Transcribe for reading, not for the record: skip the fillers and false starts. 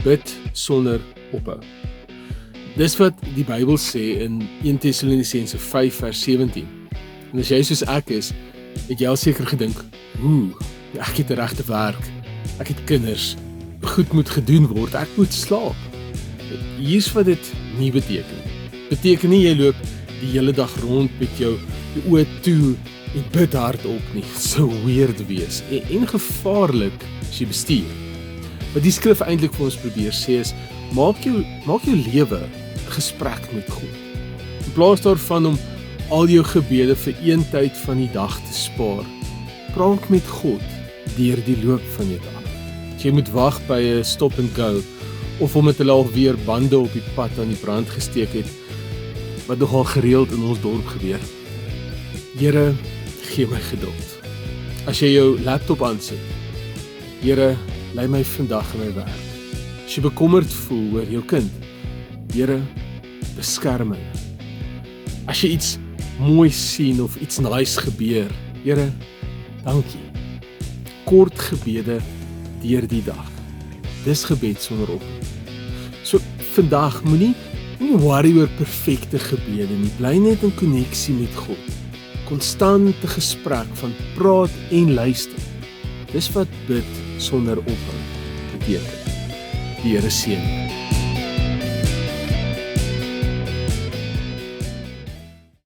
Bid sonder ophou. Dis wat die Bybel sê in 1 Tessalonisense 5 vers 17. En as jy soos ek is, het jy al seker gedink, ek het 'n regte werk, ek het kinders, goed moet gedoen word, ek moet slaap. Hier's wat dit nie beteken. Beteken nie jy loop die hele dag rond met jou oë toe en bid hardop nie. So weird wees en gevaarlik as jy bestuur. Wat die skrif eintlik vir ons probeer sê is, maak jou lewe 'n gesprek met God. In plaas daarvan om al jou gebede vir een tyd van die dag te spaar, praat met God deur die loop van jou dag. As jy moet wag by 'n stop and go, of omdat hulle alweer bande op die pad aan die brand gesteek het, wat nogal gereeld in ons dorp gebeur. Here, gee my geduld. As jy jou laptop aansit, Here, lei my vandag in my werk. As jy bekommerd voel oor jou kind, Here, beskerm my. As jy iets mooi sien of iets nice gebeur, Here, dankie. Kort gebede deur die dag. Dis gebed sonder ophou. So vandag moenie worry oor perfekte gebede nie. Bly net in koneksie met God. Konstante gesprek van praat en luister. Dis wat bid sonder ophou beteken. Die Here seën.